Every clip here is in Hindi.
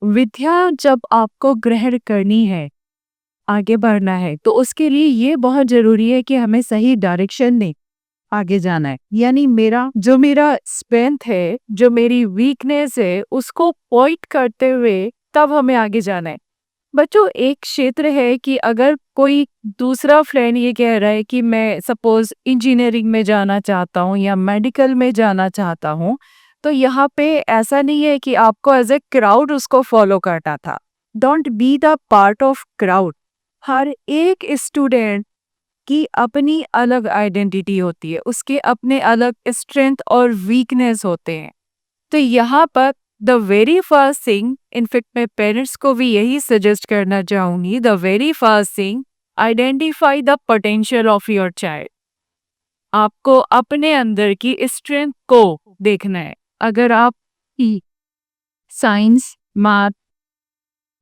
विद्या जब आपको ग्रहण करनी है, आगे बढ़ना है, तो उसके लिए ये बहुत ज़रूरी है कि हमें सही डायरेक्शन में आगे जाना है। यानी मेरा स्ट्रेंथ है, जो मेरी वीकनेस है, उसको पॉइंट करते हुए तब हमें आगे जाना है। बच्चों, एक क्षेत्र है कि अगर कोई दूसरा फ्रेंड ये कह रहा है कि मैं सपोज़ इंजीनियरिंग में जाना चाहता हूँ या मेडिकल में जाना चाहता हूँ, तो यहाँ पे ऐसा नहीं है कि आपको एज़ अ क्राउड उसको फ़ॉलो करना था। Don't be the part of crowd. हर एक स्टूडेंट की अपनी अलग आइडेंटिटी होती है, उसके अपने अलग स्ट्रेंथ और वीकनेस होते हैं। तो यहाँ पर the very first thing, in fact मैं पेरेंट्स को भी यही सजेस्ट करना चाहूँगी, the very first thing, identify the potential of your child. आपको अपने अंदर की स्ट्रेंथ को देखना है। अगर आप साइंस, मैथ,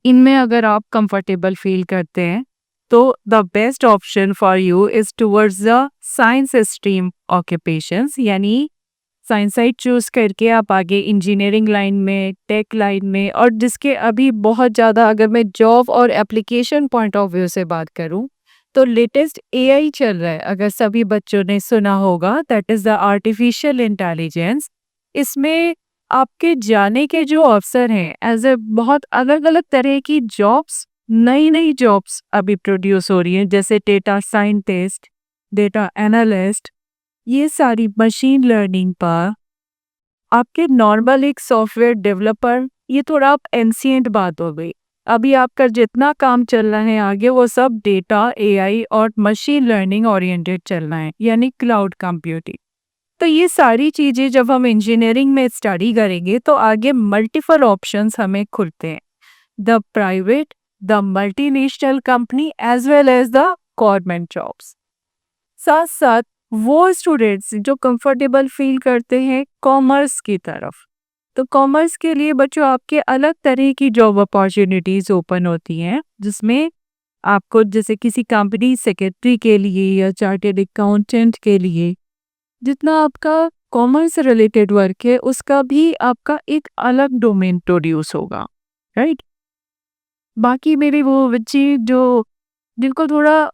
इनमें अगर आप कंफर्टेबल फील करते हैं, तो the best option for you is towards the science stream occupations, यानी साइंस साइड चूज करके आप आगे इंजीनियरिंग लाइन में, टेक लाइन में, और जिसके अभी बहुत ज़्यादा, अगर मैं जॉब और एप्लीकेशन पॉइंट ऑफ व्यू से बात करूं, तो लेटेस्ट एआई चल रहा है। अगर सभी बच्चों ने सुना होगा, that is the artificial intelligence. इसमें आपके जाने के जो अवसर हैं, एज ए बहुत अलग अलग तरह की जॉब्स, नई नई जॉब्स अभी प्रोड्यूस हो रही हैं, जैसे डेटा साइंटिस्ट, डेटा एनालिस्ट, ये सारी मशीन लर्निंग पर, आपके नॉर्मल एक सॉफ्टवेयर डेवलपर, ये थोड़ा आप एंशिएंट बात हो गई। अभी आपका जितना काम चल रहा है आगे, वो सब डेटा, एआई और मशीन लर्निंग ओरिएंटेड चलना है, यानी क्लाउड कंप्यूटिंग। तो ये सारी चीज़ें जब हम इंजीनियरिंग में स्टडी करेंगे, तो आगे मल्टीपल ऑप्शंस हमें खुलते हैं। The private, the multinational company, as well as the government jobs. साथ साथ वो स्टूडेंट्स जो कंफर्टेबल फील करते हैं कॉमर्स की तरफ, तो कॉमर्स के लिए बच्चों आपके अलग तरह की जॉब अपॉर्चुनिटीज ओपन होती हैं, जिसमें आपको जैसे किसी कंपनी सेक्रेटरी के लिए या चार्टेड अकाउंटेंट के लिए, जितना आपका कॉमर्स रिलेटेड वर्क है, उसका भी आपका एक अलग डोमेन प्रोड्यूस होगा, राइट। बाकी मेरे वो बच्चे जो जिनको थोड़ा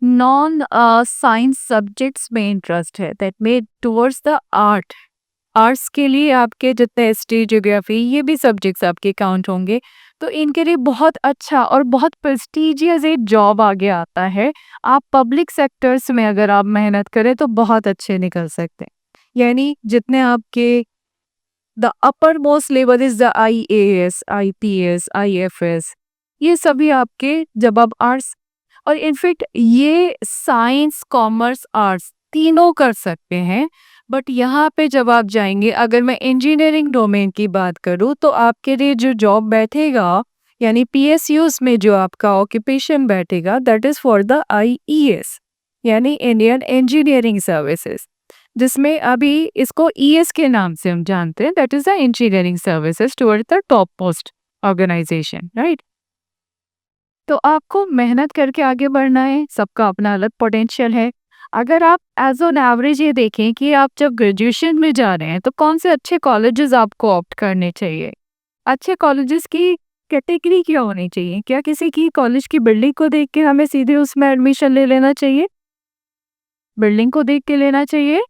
नॉन साइंस सब्जेक्ट्स में इंटरेस्ट है, that may towards the arts के लिए आपके जितने हिस्ट्री, ज्योग्राफी, ये भी सब्जेक्ट्स आपके काउंट होंगे। तो इनके लिए बहुत अच्छा और बहुत प्रेस्टिजियस एक जॉब आगे आता है। आप पब्लिक सेक्टर्स में अगर आप मेहनत करें तो बहुत अच्छे निकल सकते हैं। यानी जितने आपके the upper most level is the IAS, IPS, IFS, ये सभी आपके जब आप आर्ट्स, और इनफैक्ट ये साइंस, कॉमर्स, आर्ट्स तीनों कर सकते हैं। बट यहाँ पे जब आप जाएंगे, अगर मैं इंजीनियरिंग डोमेन की बात करूँ, तो आपके लिए जो जॉब बैठेगा, यानी पीएसयूज में जो आपका ऑक्यूपेशन बैठेगा, that is for the IES, यानी इंडियन इंजीनियरिंग सर्विसेज, जिसमें अभी इसको ईएस के नाम से हम जानते हैं, that is the engineering services toward the top most organisation, right. तो आपको मेहनत करके आगे बढ़ना है, सबका अपना अलग पोटेंशियल है। अगर आप एज ऑन एवरेज ये देखें कि आप जब ग्रेजुएशन में जा रहे हैं, तो कौन से अच्छे कॉलेजेस आपको ऑप्ट करने चाहिए। अच्छे कॉलेजेस की कैटेगरी क्या होनी चाहिए। क्या किसी की कॉलेज की बिल्डिंग को देख के हमें सीधे उसमें एडमिशन ले लेना चाहिए? बिल्डिंग को देख के लेना चाहिए?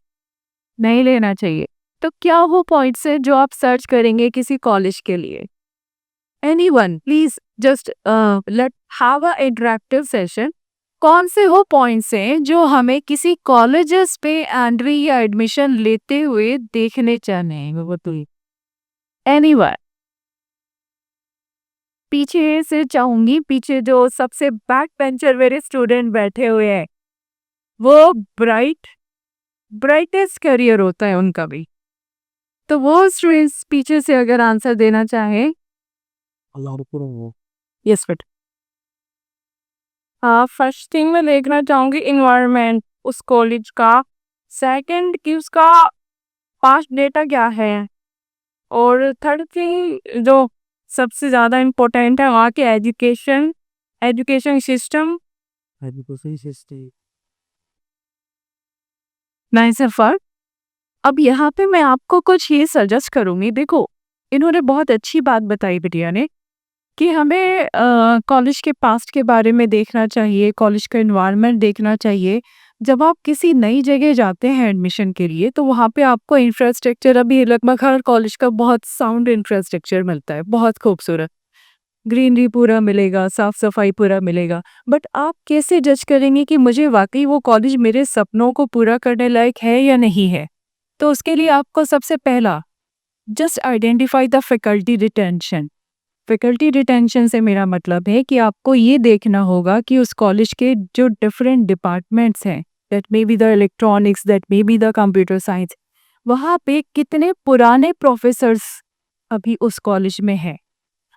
नहीं लेना चाहिए। तो क्या वो पॉइंट्स हैं जो आप सर्च करेंगे किसी कॉलेज के लिए? Anyone please just let have a interactive session. कौन से वो पॉइंट्स हैं जो हमें किसी कॉलेजेस पे एंट्री या एडमिशन लेते हुए देखने चाहिए, वो बताइए। एनीवन, पीछे से चाहूंगी, पीछे जो सबसे बैक बेंचर मेरे स्टूडेंट बैठे हुए हैं, वो ब्राइटेस्ट करियर होता है उनका भी। तो वो स्टूडेंट्स पीछे से अगर आंसर देना चाहें। यस बेटा। हाँ, फर्स्ट थिंग मैं देखना चाहूँगी इन्वायरमेंट उस कॉलेज का। सेकंड कि उसका पास्ट डेटा क्या है। और थर्ड थिंग जो सबसे ज़्यादा इम्पोर्टेंट है, वहाँ के एजुकेशन एजुकेशन सिस्टम। नाइस फर्क। अब यहाँ पे मैं आपको कुछ ये सजेस्ट करूँगी। देखो, इन्होंने बहुत अच्छी बात बताई बिटिया ने कि हमें कॉलेज के पास्ट के बारे में देखना चाहिए, कॉलेज का एनवायरनमेंट देखना चाहिए। जब आप किसी नई जगह जाते हैं एडमिशन के लिए, तो वहाँ पे आपको इंफ्रास्ट्रक्चर अभी लगभग हर कॉलेज का बहुत साउंड इंफ्रास्ट्रक्चर मिलता है, बहुत खूबसूरत। ग्रीनरी पूरा मिलेगा, साफ-सफाई पूरा मिलेगा। बट आप कैसे जज करेंगे कि मुझे वाक़ई वो कॉलेज मेरे सपनों को पूरा करने लायक है या नहीं है? तो उसके लिए आपको सबसे पहला just identify the faculty retention. Faculty retention से मेरा मतलब है कि आपको ये देखना होगा कि उस कॉलेज के जो डिफरेंट डिपार्टमेंट्स हैं, that may be the electronics, that may be the computer science, वहाँ पे कितने पुराने प्रोफेसर्स अभी उस कॉलेज में हैं।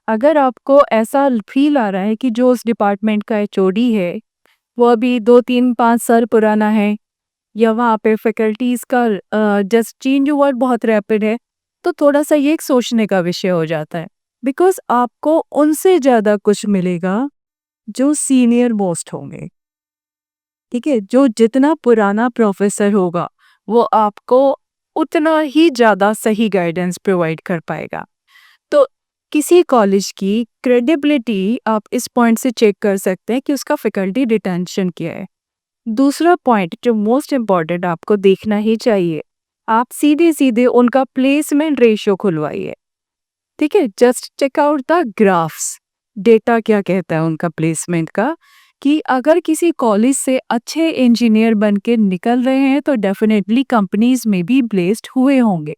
अगर आपको ऐसा फील आ रहा है कि जो उस डिपार्टमेंट का एचओडी है, वो अभी 2, 3, 5 साल पुराना है, या वहाँ पे फैकल्टीज़ का जस्ट चेंज ओवर बहुत रैपिड है, तो थोड़ा-सा ये एक सोचने का विषय हो जाता है। बिकॉज़ आपको उनसे ज़्यादा कुछ मिलेगा जो सीनियर मोस्ट होंगे, ठीक है? जो जितना पुराना प्रोफ़ेसर होगा, वो आपको उतना ही ज़्यादा सही गाइडेंस प्रोवाइड कर पाएगा। तो किसी कॉलेज की क्रेडिबिलिटी आप इस पॉइंट से चेक कर सकते हैं कि उसका फैकल्टी रिटेंशन क्या है। दूसरा पॉइंट जो मोस्ट इम्पॉर्टेंट आपको देखना ही चाहिए, आप सीधे-सीधे उनका प्लेसमेंट रेशियो खुलवाइए, ठीक है? Just check out the graphs, data क्या कहता है उनका प्लेसमेंट का, कि अगर किसी कॉलेज से अच्छे इंजीनियर बन के निकल रहे हैं तो डेफिनेटली कंपनीज में भी प्लेस्ड हुए होंगे,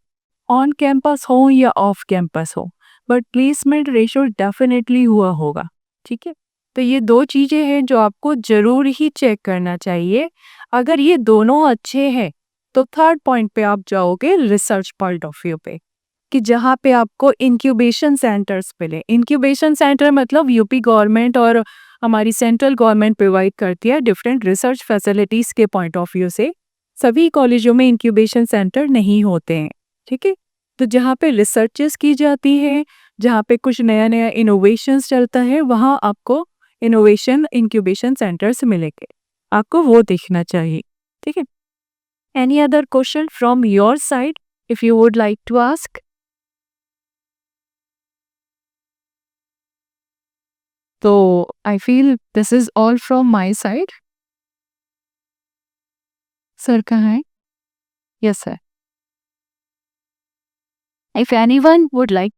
ऑन कैंपस हो या ऑफ कैंपस हो, बट प्लेसमेंट रेशियो डेफिनेटली हुआ होगा, ठीक है? तो ये 2 चीज़ें हैं जो आपको ज़रूर ही चेक करना चाहिए। अगर ये दोनों अच्छे हैं, तो थर्ड पॉइंट पे आप जाओगे रिसर्च पॉइंट ऑफ व्यू पे, कि जहाँ पे आपको इंक्यूबेशन सेंटर्स मिले। इंक्यूबेशन सेंटर मतलब यूपी गवर्नमेंट और हमारी सेंट्रल गवर्नमेंट प्रोवाइड करती है डिफरेंट रिसर्च फैसिलिटीज़ के पॉइंट ऑफ व्यू से। सभी कॉलेजों में इंक्यूबेशन सेंटर नहीं होते हैं, ठीक है? तो जहाँ पे रिसर्चेस की जाती हैं, जहाँ पे कुछ नया-नया इनोवेशंस चलता है, वहाँ आपको इनोवेशन इंक्यूबेशन सेंटर्स मिलेंगे। आपको वो देखना चाहिए, ठीक है? Any other question from your side if you would like to ask? तो I feel this is all from my side. Sir कहाँ है? Yes sir. If anyone would like